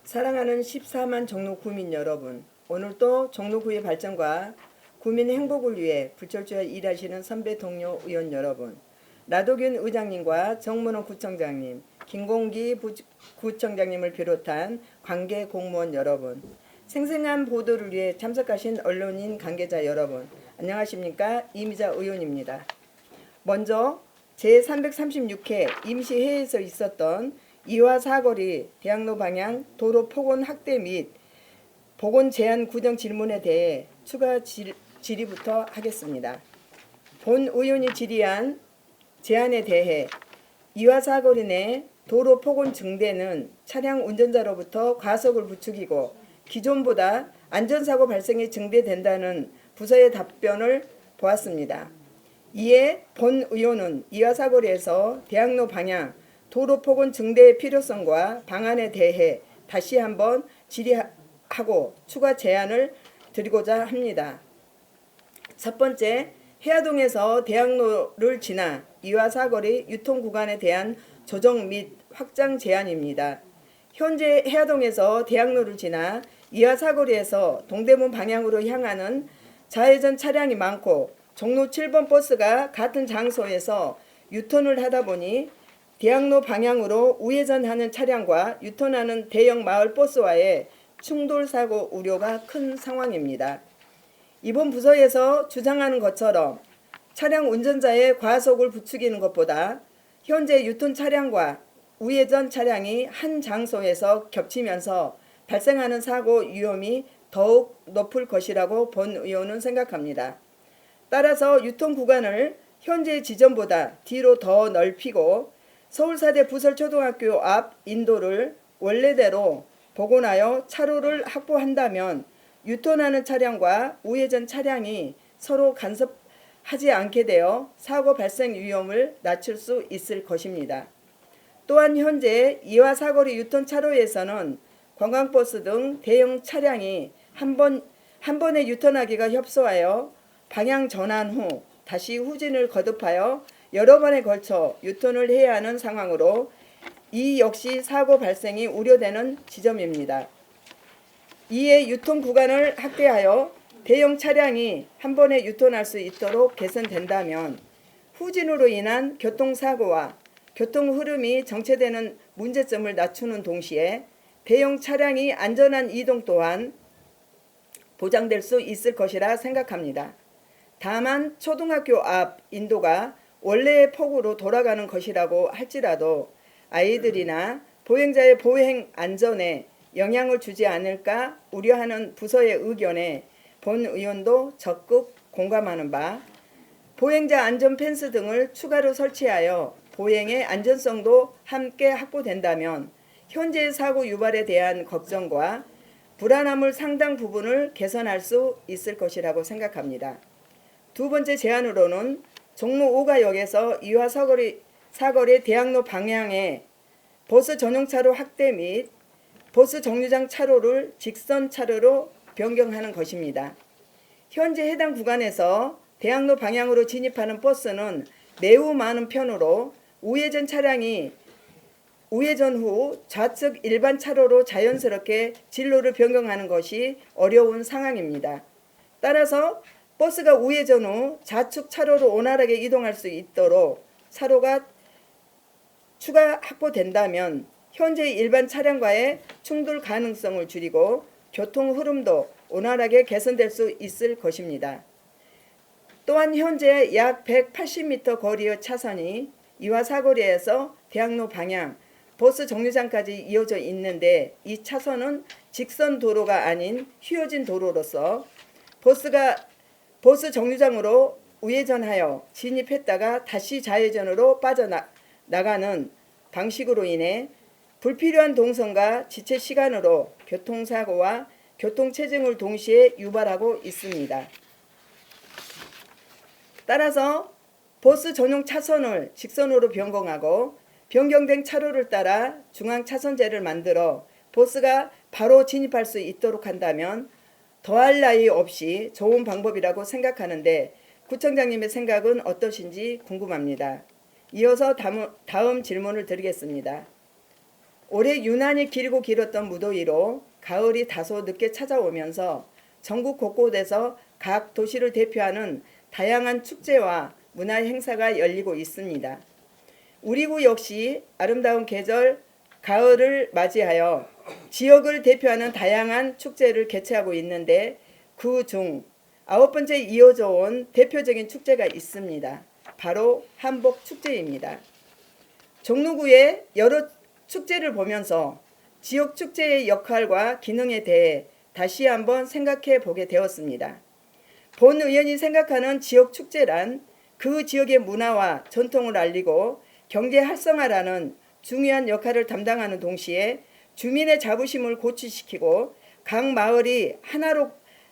사랑하는 14만 종로 구민 여러분, 오늘도 종로구의 발전과 구민 행복을 위해 불철주야 일하시는 선배 동료 의원 여러분, 라도균 의장님과 정문호 구청장님, 김공기 구청장님을 비롯한 관계 공무원 여러분, 생생한 보도를 위해 참석하신 언론인 관계자 여러분, 안녕하십니까? 이미자 의원입니다. 먼저 제336회 임시회에서 있었던 이화 사거리 대학로 방향 도로 폭언 학대 및 보건 제한 구정 질문에 대해 추가 질의부터 하겠습니다. 본 의원이 질의한 제안에 대해 이화 사거리 내 도로 폭언 증대는 차량 운전자로부터 과속을 부추기고 기존보다 안전사고 발생이 증대된다는 부서의 답변을 보았습니다. 이에 본 의원은 이화 사거리에서 대학로 방향 도로 폭언 증대의 필요성과 방안에 대해 다시 한번 질의하고 추가 제안을 드리고자 합니다. 첫 번째, 해화동에서 대학로를 지나 이화 사거리 유통 구간에 대한 조정 및 확장 제안입니다. 현재 해화동에서 대학로를 지나 이화 사거리에서 동대문 방향으로 향하는 좌회전 차량이 많고 종로 7번 버스가 같은 장소에서 유턴을 하다 보니 대학로 방향으로 우회전하는 차량과 유턴하는 대형 마을 버스와의 충돌 사고 우려가 큰 상황입니다. 이번 부서에서 주장하는 것처럼 차량 운전자의 과속을 부추기는 것보다 현재 유턴 차량과 우회전 차량이 한 장소에서 겹치면서 발생하는 사고 위험이 더욱 높을 것이라고 본 의원은 생각합니다. 따라서 유턴 구간을 현재 지점보다 뒤로 더 넓히고 서울사대 부설초등학교 앞 인도를 원래대로 복원하여 차로를 확보한다면 유턴하는 차량과 우회전 차량이 서로 간섭하지 않게 되어 사고 발생 위험을 낮출 수 있을 것입니다. 또한 현재 이화 사거리 유턴 차로에서는 관광버스 등 대형 차량이 한 번에 유턴하기가 협소하여 방향 전환 후 다시 후진을 거듭하여 여러 번에 걸쳐 유턴을 해야 하는 상황으로 이 역시 사고 발생이 우려되는 지점입니다. 이에 유턴 구간을 확대하여 대형 차량이 한 번에 유턴할 수 있도록 개선된다면 후진으로 인한 교통사고와 교통 흐름이 정체되는 문제점을 낮추는 동시에 대형 차량이 안전한 이동 또한 보장될 수 있을 것이라 생각합니다. 다만 초등학교 앞 인도가 원래의 폭으로 돌아가는 것이라고 할지라도 아이들이나 보행자의 보행 안전에 영향을 주지 않을까 우려하는 부서의 의견에 본 의원도 적극 공감하는 바 보행자 안전 펜스 등을 추가로 설치하여 보행의 안전성도 함께 확보된다면 현재의 사고 유발에 대한 걱정과 불안함을 상당 부분을 개선할 수 있을 것이라고 생각합니다. 두 번째 제안으로는 종로 5가역에서 이화 사거리 대학로 방향의 버스 전용차로 확대 및 버스 정류장 차로를 직선 차로로 변경하는 것입니다. 현재 해당 구간에서 대학로 방향으로 진입하는 버스는 매우 많은 편으로 우회전 차량이 우회전 후 좌측 일반 차로로 자연스럽게 진로를 변경하는 것이 어려운 상황입니다. 따라서 버스가 우회전 후 좌측 차로로 원활하게 이동할 수 있도록 차로가 추가 확보된다면 현재 일반 차량과의 충돌 가능성을 줄이고 교통 흐름도 원활하게 개선될 수 있을 것입니다. 또한 현재 약 180m 거리의 차선이 이화 사거리에서 대학로 방향 버스 정류장까지 이어져 있는데 이 차선은 직선 도로가 아닌 휘어진 도로로서 버스 정류장으로 우회전하여 진입했다가 다시 좌회전으로 빠져나가는 방식으로 인해 불필요한 동선과 지체 시간으로 교통사고와 교통체증을 동시에 유발하고 있습니다. 따라서 버스 전용 차선을 직선으로 변경하고 변경된 차로를 따라 중앙차선제를 만들어 버스가 바로 진입할 수 있도록 한다면 더할 나위 없이 좋은 방법이라고 생각하는데 구청장님의 생각은 어떠신지 궁금합니다. 이어서 다음 질문을 드리겠습니다. 올해 유난히 길고 길었던 무더위로 가을이 다소 늦게 찾아오면서 전국 곳곳에서 각 도시를 대표하는 다양한 축제와 문화 행사가 열리고 있습니다. 우리 구 역시 아름다운 계절 가을을 맞이하여 지역을 대표하는 다양한 축제를 개최하고 있는데 그중 9번째 이어져 온 대표적인 축제가 있습니다. 바로 한복축제입니다. 종로구의 여러 축제를 보면서 지역 축제의 역할과 기능에 대해 다시 한번 생각해 보게 되었습니다. 본 의원이 생각하는 지역 축제란 그 지역의 문화와 전통을 알리고 경제 활성화라는 중요한 역할을 담당하는 동시에 주민의 자부심을 고취시키고 각 마을이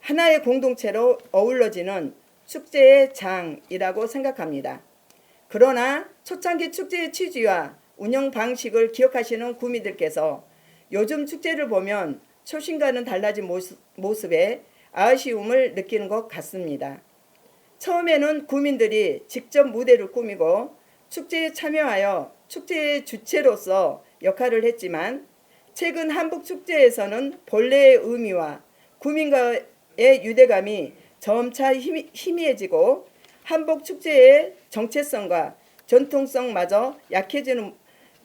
하나의 공동체로 어우러지는 축제의 장이라고 생각합니다. 그러나 초창기 축제의 취지와 운영 방식을 기억하시는 구민들께서 요즘 축제를 보면 초심과는 달라진 모습에 아쉬움을 느끼는 것 같습니다. 처음에는 구민들이 직접 무대를 꾸미고 축제에 참여하여 축제의 주체로서 역할을 했지만 최근 한복축제에서는 본래의 의미와 구민과의 유대감이 점차 희미해지고 한복축제의 정체성과 전통성마저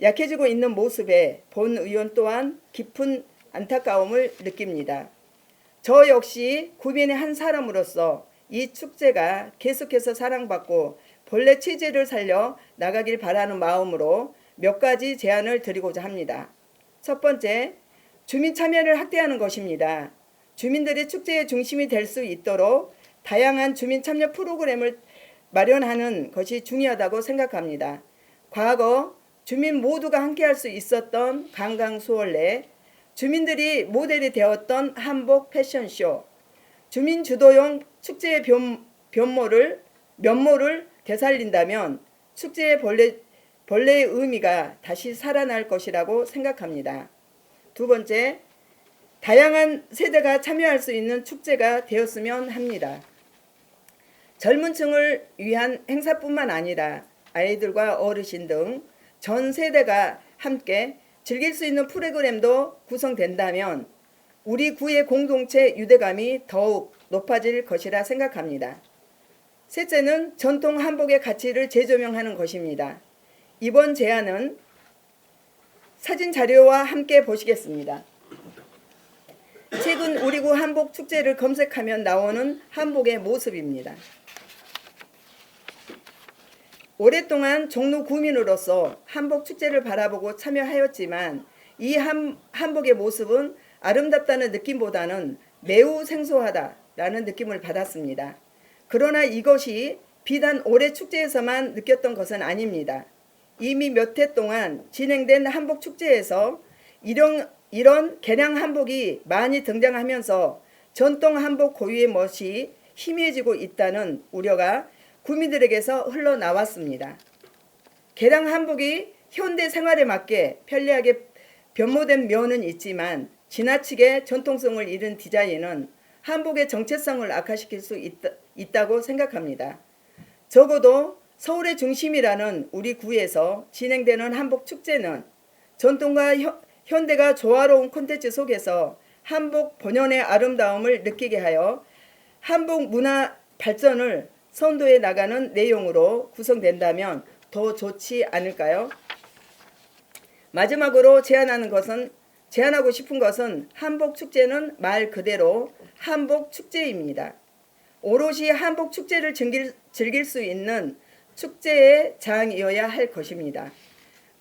약해지고 있는 모습에 본 의원 또한 깊은 안타까움을 느낍니다. 저 역시 구민의 한 사람으로서 이 축제가 계속해서 사랑받고 본래 취지를 살려 나가길 바라는 마음으로 몇 가지 제안을 드리고자 합니다. 첫 번째, 주민 참여를 확대하는 것입니다. 주민들이 축제의 중심이 될 수 있도록 다양한 주민 참여 프로그램을 마련하는 것이 중요하다고 생각합니다. 과거 주민 모두가 함께할 수 있었던 강강수월래, 주민들이 모델이 되었던 한복 패션쇼, 주민 주도형 축제의 면모를 되살린다면 축제의 본래의 의미가 다시 살아날 것이라고 생각합니다. 두 번째, 다양한 세대가 참여할 수 있는 축제가 되었으면 합니다. 젊은 층을 위한 행사뿐만 아니라 아이들과 어르신 등 전 세대가 함께 즐길 수 있는 프로그램도 구성된다면 우리 구의 공동체 유대감이 더욱 높아질 것이라 생각합니다. 셋째는 전통 한복의 가치를 재조명하는 것입니다. 이번 제안은 사진 자료와 함께 보시겠습니다. 최근 우리 구 한복 축제를 검색하면 나오는 한복의 모습입니다. 오랫동안 종로 구민으로서 한복 축제를 바라보고 참여하였지만 이 한복의 모습은 아름답다는 느낌보다는 매우 생소하다라는 느낌을 받았습니다. 그러나 이것이 비단 올해 축제에서만 느꼈던 것은 아닙니다. 이미 몇 해 동안 진행된 한복 축제에서 이런 개량 한복이 많이 등장하면서 전통 한복 고유의 멋이 희미해지고 있다는 우려가 구민들에게서 흘러나왔습니다. 개량 한복이 현대 생활에 맞게 편리하게 변모된 면은 있지만 지나치게 전통성을 잃은 디자인은 한복의 정체성을 악화시킬 수 있다고 생각합니다. 적어도 서울의 중심이라는 우리 구에서 진행되는 한복 축제는 전통과 현대가 조화로운 콘텐츠 속에서 한복 본연의 아름다움을 느끼게 하여 한복 문화 발전을 선도해 나가는 내용으로 구성된다면 더 좋지 않을까요? 마지막으로 제안하고 싶은 것은 한복 축제는 말 그대로 한복 축제입니다. 오롯이 한복 축제를 즐길 수 있는 축제의 장이어야 할 것입니다.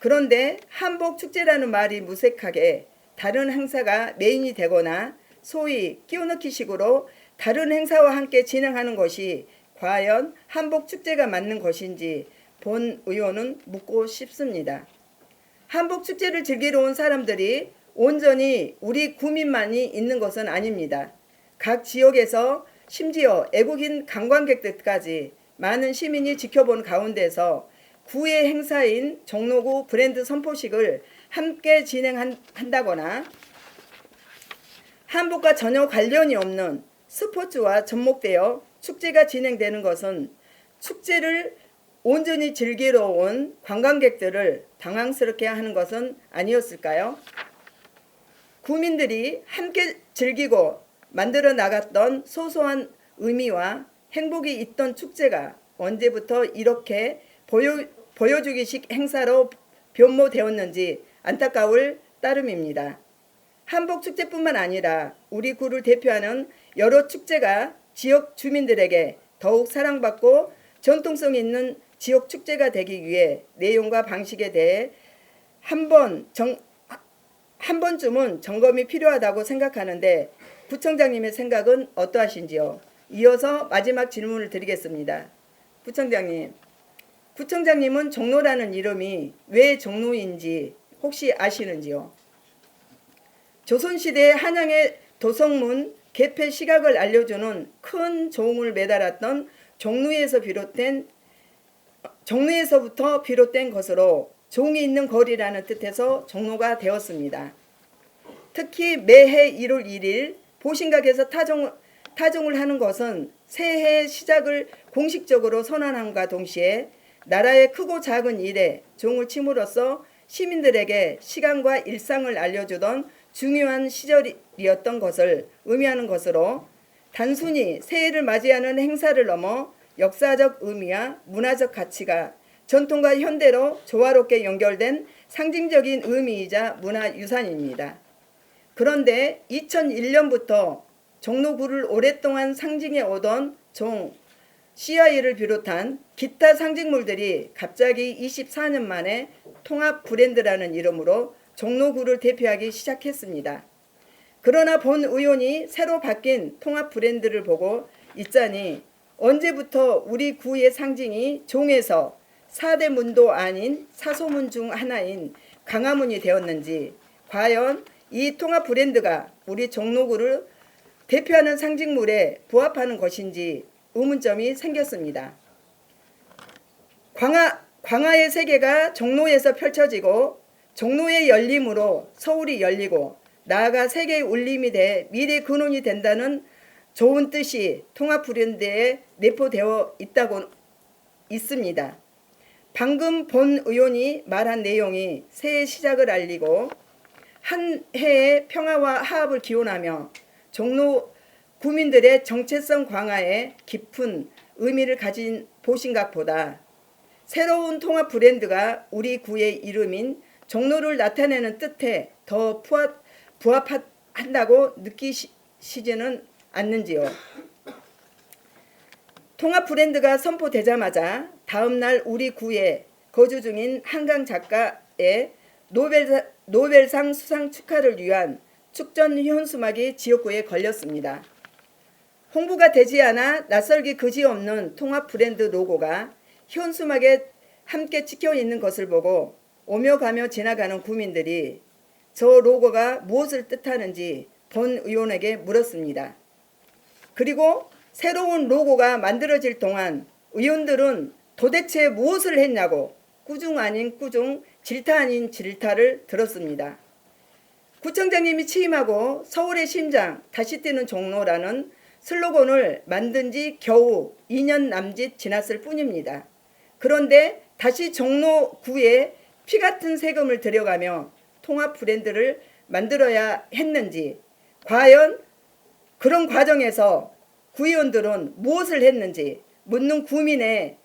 그런데 한복 축제라는 말이 무색하게 다른 행사가 메인이 되거나 소위 끼워넣기식으로 다른 행사와 함께 진행하는 것이 과연 한복 축제가 맞는 것인지 본 의원은 묻고 싶습니다. 한복 축제를 즐기러 온 사람들이 온전히 우리 구민만이 있는 것은 아닙니다. 각 지역에서 심지어 외국인 관광객들까지 많은 시민이 지켜본 가운데서 구의 행사인 종로구 브랜드 선포식을 함께 진행한다거나 한복과 전혀 관련이 없는 스포츠와 접목되어 축제가 진행되는 것은 축제를 온전히 즐기러 온 관광객들을 당황스럽게 하는 것은 아니었을까요? 구민들이 함께 즐기고 만들어 나갔던 소소한 의미와 행복이 있던 축제가 언제부터 이렇게 보여주기식 행사로 변모되었는지 안타까울 따름입니다. 한복축제뿐만 아니라 우리 구를 대표하는 여러 축제가 지역 주민들에게 더욱 사랑받고 전통성 있는 지역 축제가 되기 위해 내용과 방식에 대해 한 번쯤은 점검이 필요하다고 생각하는데 구청장님의 생각은 어떠하신지요? 이어서 마지막 질문을 드리겠습니다. 구청장님은 종로라는 이름이 왜 종로인지 혹시 아시는지요? 조선시대 한양의 도성문 개폐 시각을 알려주는 큰 종을 매달았던 종로에서부터 비롯된 것으로 종이 있는 거리라는 뜻에서 종로가 되었습니다. 특히 매해 1월 1일 보신각에서 타종을 하는 것은 새해 시작을 공식적으로 선언함과 동시에 나라의 크고 작은 일에 종을 침으로써 시민들에게 시간과 일상을 알려주던 중요한 시절이었던 것을 의미하는 것으로 단순히 새해를 맞이하는 행사를 넘어 역사적 의미와 문화적 가치가 전통과 현대로 조화롭게 연결된 상징적인 의미이자 문화유산입니다. 그런데 2001년부터 종로구를 오랫동안 상징해 오던 종, CI를 비롯한 기타 상징물들이 갑자기 24년 만에 통합 브랜드라는 이름으로 종로구를 대표하기 시작했습니다. 그러나 본 의원이 새로 바뀐 통합 브랜드를 보고 있자니 언제부터 우리 구의 상징이 종에서 4대 문도 아닌 사소문 중 하나인 강화문이 되었는지, 과연 이 통합 브랜드가 우리 종로구를 대표하는 상징물에 부합하는 것인지 의문점이 생겼습니다. 광화의 세계가 종로에서 펼쳐지고 종로의 열림으로 서울이 열리고 나아가 세계의 울림이 돼 미래 근원이 된다는 좋은 뜻이 통합 브랜드에 내포되어 있습니다. 방금 본 의원이 말한 내용이 새해 시작을 알리고 한 해의 평화와 화합을 기원하며 종로 구민들의 정체성 강화에 깊은 의미를 가진 보신각보다 새로운 통합 브랜드가 우리 구의 이름인 종로를 나타내는 뜻에 더 부합한다고 느끼시지는 않는지요? 통합 브랜드가 선포되자마자 다음날 우리 구에 거주 중인 한강 작가의 노벨상 수상 축하를 위한 축전 현수막이 지역구에 걸렸습니다. 홍보가 되지 않아 낯설기 그지없는 통합 브랜드 로고가 현수막에 함께 찍혀 있는 것을 보고 오며 가며 지나가는 구민들이 저 로고가 무엇을 뜻하는지 본 의원에게 물었습니다. 그리고 새로운 로고가 만들어질 동안 의원들은 도대체 무엇을 했냐고 꾸중 아닌 꾸중, 질타 아닌 질타를 들었습니다. 구청장님이 취임하고 서울의 심장 다시 뛰는 종로라는 슬로건을 만든 지 겨우 2년 남짓 지났을 뿐입니다. 그런데 다시 종로구에 피같은 세금을 들여가며 통합 브랜드를 만들어야 했는지, 과연 그런 과정에서 구의원들은 무엇을 했는지 묻는 구민의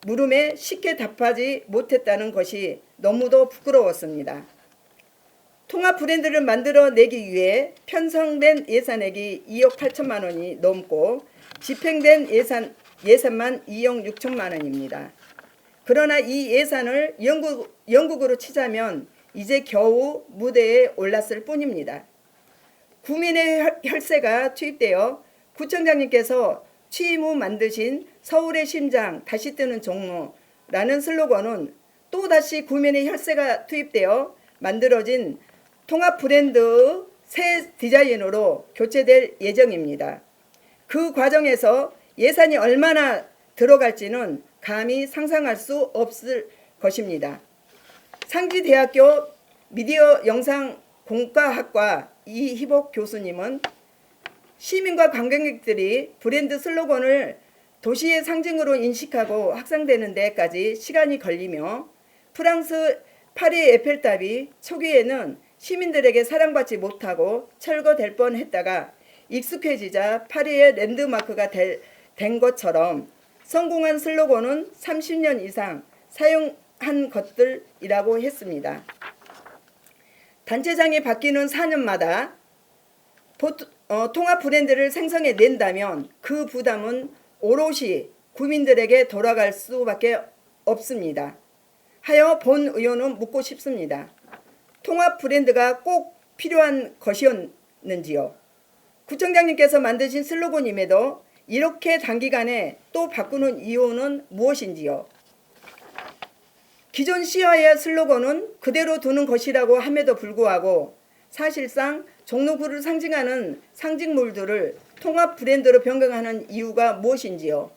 물음에 쉽게 답하지 못했다는 것이 너무도 부끄러웠습니다. 통합 브랜드를 만들어내기 위해 편성된 예산액이 2억 8천만 원이 넘고 집행된 예산만 2억 6천만 원입니다. 그러나 이 예산을 영국으로 치자면 이제 겨우 무대에 올랐을 뿐입니다. 구민의 혈세가 투입되어 구청장님께서 취임 후 만드신 서울의 심장 다시 뜨는 종로라는 슬로건은 또다시 구민의 혈세가 투입되어 만들어진 통합 브랜드 새 디자인으로 교체될 예정입니다. 그 과정에서 예산이 얼마나 들어갈지는 감히 상상할 수 없을 것입니다. 상지대학교 미디어 영상공과학과 이희복 교수님은 시민과 관광객들이 브랜드 슬로건을 도시의 상징으로 인식하고 확산되는 데까지 시간이 걸리며 프랑스 파리 에펠탑이 초기에는 시민들에게 사랑받지 못하고 철거될 뻔했다가 익숙해지자 파리의 랜드마크가 된 것처럼 성공한 슬로건은 30년 이상 사용한 것들이라고 했습니다. 단체장이 바뀌는 4년마다 통합 브랜드를 생성해 낸다면 그 부담은 오롯이 구민들에게 돌아갈 수밖에 없습니다. 하여 본 의원은 묻고 싶습니다. 통합 브랜드가 꼭 필요한 것이었는지요? 구청장님께서 만드신 슬로건임에도 이렇게 단기간에 또 바꾸는 이유는 무엇인지요? 기존 시와의 슬로건은 그대로 두는 것이라고 함에도 불구하고 사실상 종로구를 상징하는 상징물들을 통합 브랜드로 변경하는 이유가 무엇인지요?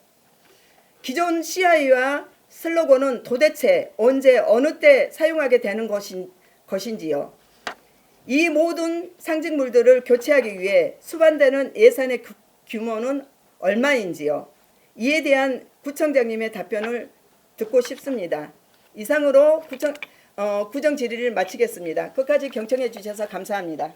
기존 CI와 슬로건은 도대체 언제 어느 때 사용하게 되는 것인지요? 이 모든 상징물들을 교체하기 위해 수반되는 예산의 규모는 얼마인지요? 이에 대한 구청장님의 답변을 듣고 싶습니다. 이상으로 구정 질의를 마치겠습니다. 끝까지 경청해 주셔서 감사합니다.